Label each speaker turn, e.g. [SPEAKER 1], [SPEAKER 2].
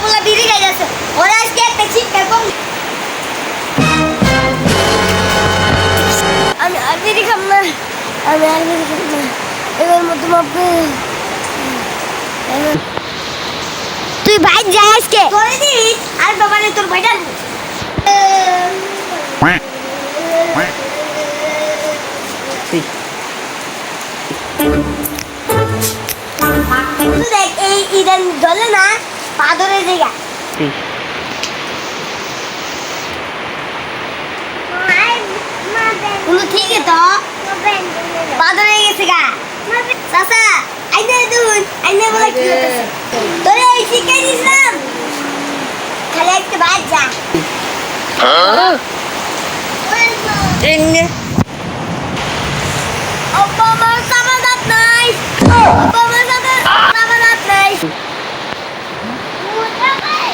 [SPEAKER 1] বলা বিড়ি খাইতেছে ওরা আজকে একটা শিক্ষা কম আমি আর বিড়ি খাম না এবার মতো মাপে তুই ভাই যাই আজকে করে দিস আর বাবা নে তোর ভাইটা দেখ এই ইদান জলে না পাদরের জায়গা ঠিক আছে তো পাদরে গেছে গা চাচা আইনে দুন আইনে বলে কি হতেছে তোরে এই শিখাই দিছিলাম খালি একটা বাদ যা আব্বা আমার সামাদাত নাই আব্বা আমার সামাদাত নাই মুটা ভাই